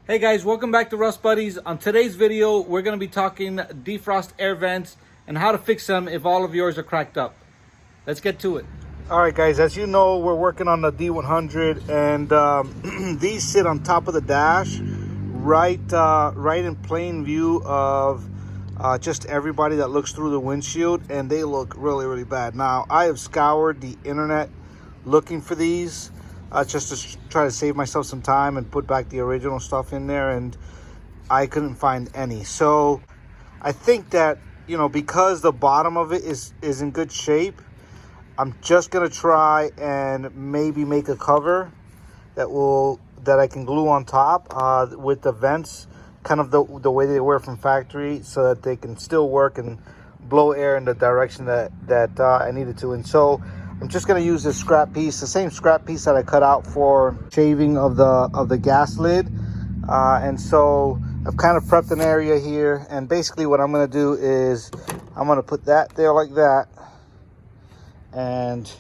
Hey guys, welcome back to Rust Buddies. On today's video, we're going to be talking defrost air vents and how to fix them if all of yours are cracked up. Let's get to it. All right, guys, as you know, we're working on the D100, and these sit on top of the dash, right in plain view of just everybody that looks through the windshield, and they look really, really bad. Now, I have scoured the internet looking for these, just to try to save myself some time and put back the original stuff in there, and I couldn't find any. So I think that, you know, because the bottom of it is in good shape, I'm just gonna try and maybe make a cover that I can glue on top with the vents, kind of the way they were from factory, so that they can still work and blow air in the direction that I needed to. And so I'm just gonna use this scrap piece, the same scrap piece that I cut out for shaving of the gas lid. And so I've kind of prepped an area here, and basically what I'm gonna do is I'm gonna put that there like that. And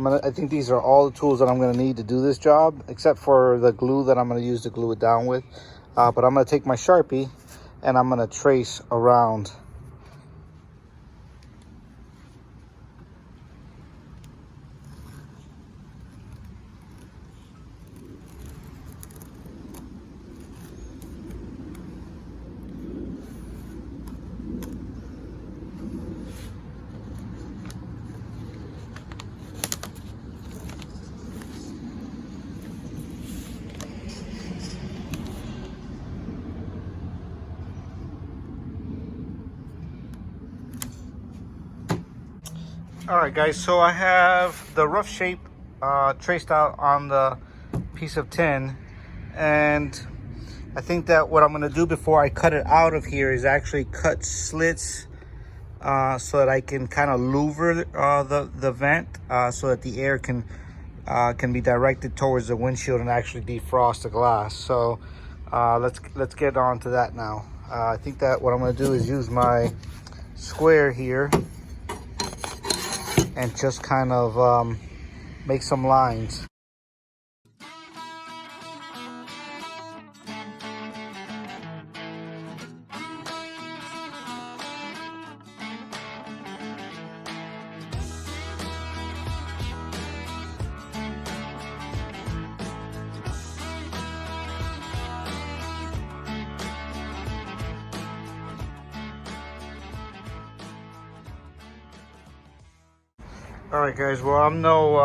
I think these are all the tools that I'm going to need to do this job, except for the glue that I'm going to use to glue it down with. But I'm going to take my Sharpie and I'm going to trace around. All right, guys, so I have the rough shape traced out on the piece of tin, and I think that what I'm gonna do before I cut it out of here is actually cut slits so that I can kind of louver the vent so that the air can be directed towards the windshield and actually defrost the glass. So let's get on to that now. I think that what I'm gonna do is use my square here and just kind of make some lines. All right, guys, well, I'm no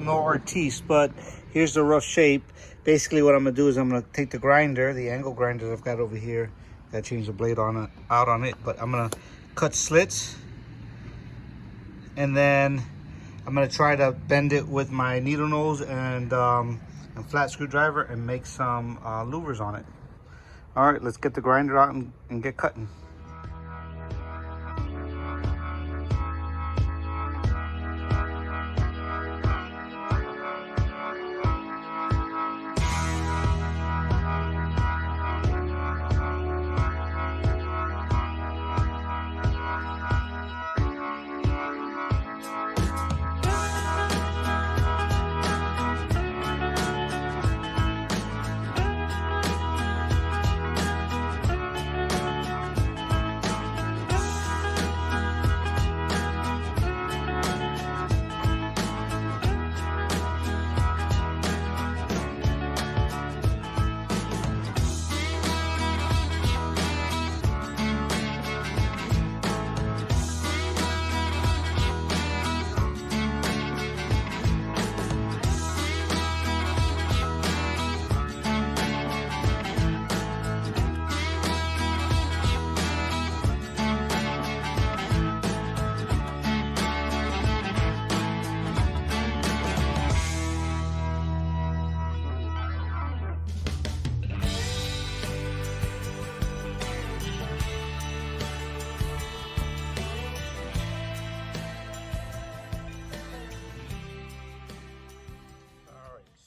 artiste, but here's the rough shape. Basically what I'm gonna do is I'm gonna take the grinder, the angle grinder that I've got over here. Gotta change the blade out on it, but I'm gonna cut slits, and then I'm gonna try to bend it with my needle nose and flat screwdriver and make some louvers on it. All right, let's get the grinder out and get cutting.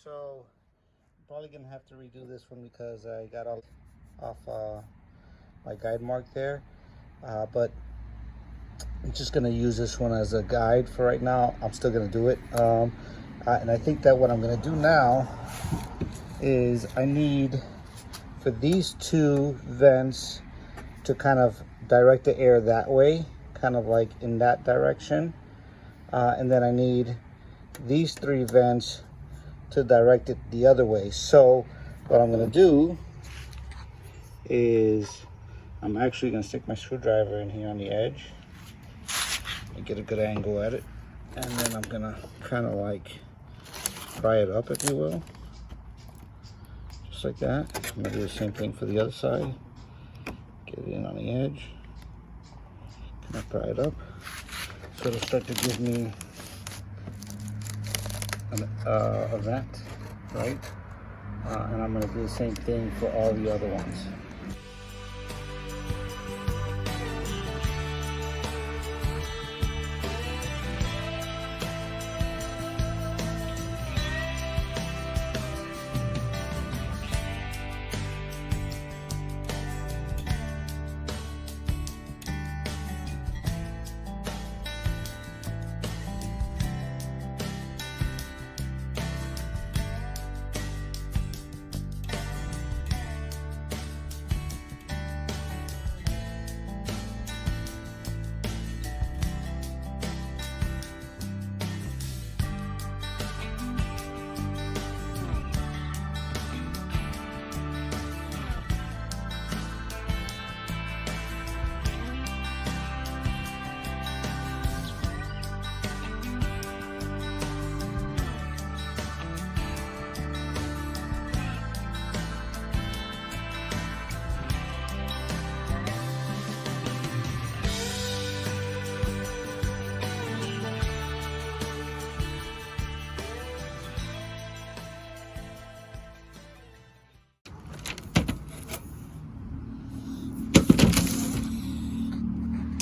So probably gonna have to redo this one because I got off my guide mark there, but I'm just gonna use this one as a guide for right now. I'm still gonna do it, and I think that what I'm gonna do now is I need for these two vents to kind of direct the air that way, kind of like in that direction. And then I need these three vents to direct it the other way. So what I'm gonna do is I'm actually gonna stick my screwdriver in here on the edge and get a good angle at it. And then I'm gonna kind of like pry it up, if you will. Just like that. I'm gonna do the same thing for the other side. Get it in on the edge. Kind of pry it up. So it'll start to give me a vent, right? And I'm gonna do the same thing for all the other ones.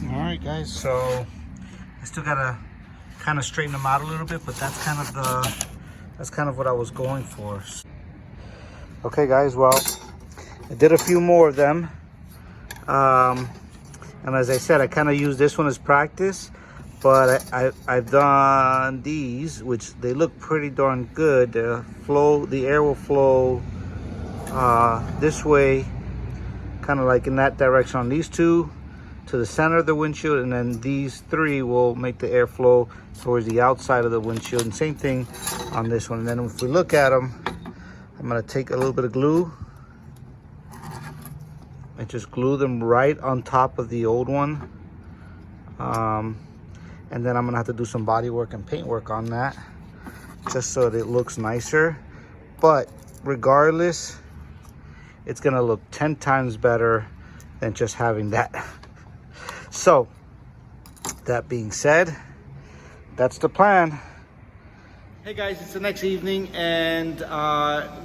Alright guys, so I still gotta kind of straighten them out a little bit, but that's kind of what I was going for. Okay guys, well, I did a few more of them. And as I said, I kind of use this one as practice, but I've done these, which they look pretty darn good. The air will flow this way, kind of like in that direction on these two, to the center of the windshield, and then these three will make the air flow towards the outside of the windshield, and same thing on this one. And then if we look at them, I'm going to take a little bit of glue and just glue them right on top of the old one, and then I'm going to have to do some body work and paint work on that just so that it looks nicer. But regardless, it's going to look 10 times better than just having that. So, that being said, that's the plan. Hey guys, it's the next evening, and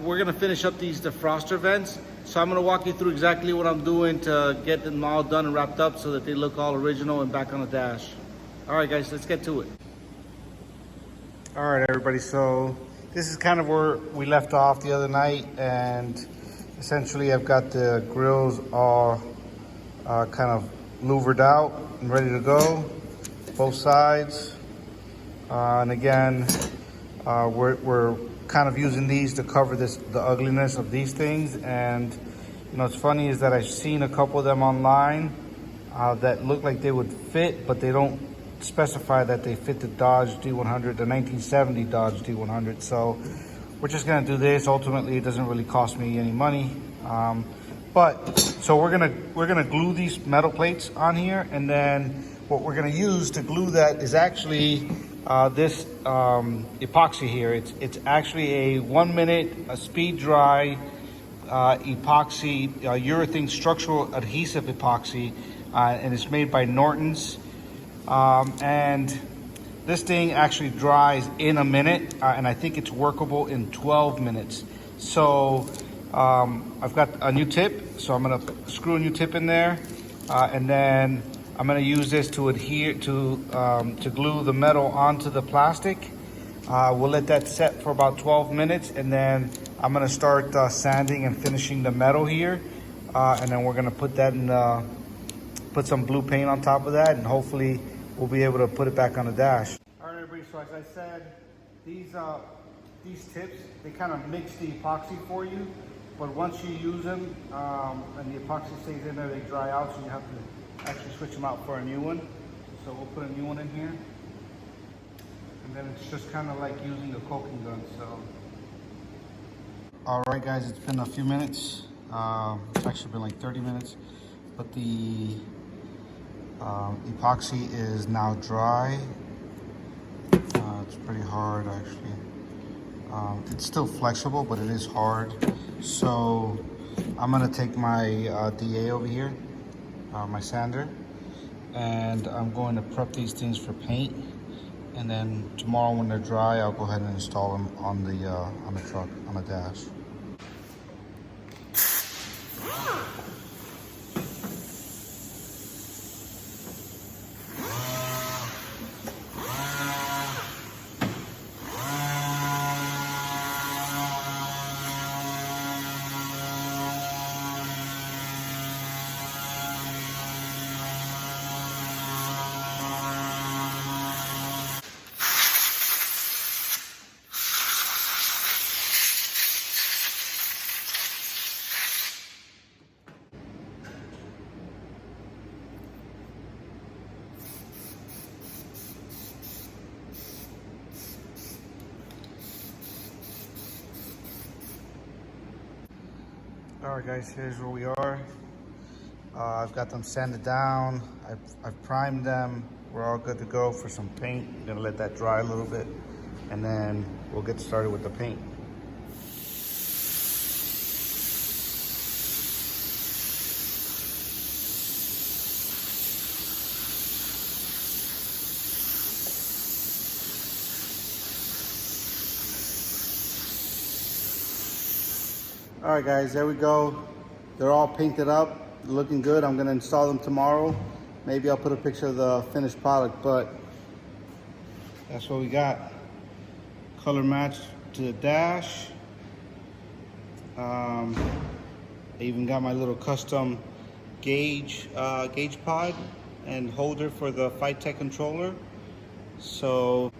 we're gonna finish up these defroster vents. So I'm gonna walk you through exactly what I'm doing to get them all done and wrapped up so that they look all original and back on the dash. All right guys, let's get to it. All right everybody, so this is kind of where we left off the other night, and essentially I've got the grills all kind of louvered out and ready to go, both sides. And again, we're kind of using these to cover the ugliness of these things. And you know, it's funny is that I've seen a couple of them online that look like they would fit, but they don't specify that they fit the Dodge D100, the 1970 Dodge D100. So we're just gonna do this. Ultimately, it doesn't really cost me any money. So we're gonna glue these metal plates on here, and then what we're gonna use to glue that is actually this epoxy here. It's actually a 1 minute speed dry epoxy, urethane structural adhesive epoxy, and it's made by Norton's. And this thing actually dries in a minute, and I think it's workable in 12 minutes. So I've got a new tip, so I'm gonna screw a new tip in there, and then I'm gonna use this to adhere to glue the metal onto the plastic. We'll let that set for about 12 minutes, and then I'm gonna start sanding and finishing the metal here, and then we're gonna put that in, put some blue paint on top of that, and hopefully we'll be able to put it back on the dash. All right, everybody. So as I said, these tips, they kind of mix the epoxy for you. But once you use them and the epoxy stays in there, they dry out, so you have to actually switch them out for a new one. So we'll put a new one in here. And then it's just kind of like using a caulking gun, so. All right, guys, it's been a few minutes. It's actually been like 30 minutes, but the epoxy is now dry. It's pretty hard, actually. It's still flexible, but it is hard. So I'm gonna take my DA over here, my sander, and I'm going to prep these things for paint. And then tomorrow when they're dry, I'll go ahead and install them on the truck, on the dash. All right, guys, here's where we are. I've got them sanded down. I've primed them. We're all good to go for some paint. I'm gonna let that dry a little bit, and then we'll get started with the paint. All right, guys, there we go. They're all painted up, looking good. I'm gonna install them tomorrow. Maybe I'll put a picture of the finished product, but that's what we got. Color match to the dash. I even got my little custom gauge pod and holder for the Fight Tech controller. So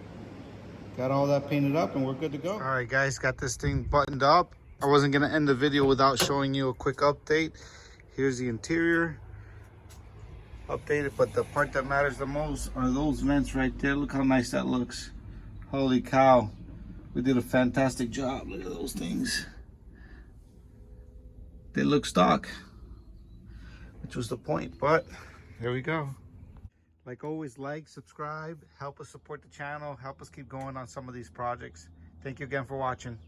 got all that painted up and we're good to go. All right, guys, got this thing buttoned up. I wasn't gonna end the video without showing you a quick update. Here's the interior updated, but the part that matters the most are those vents right there. Look how nice that looks. Holy cow, we did a fantastic job. Look at those things. They look stock, which was the point, but there we go. Like always, like, subscribe, help us support the channel, help us keep going on some of these projects. Thank you again for watching.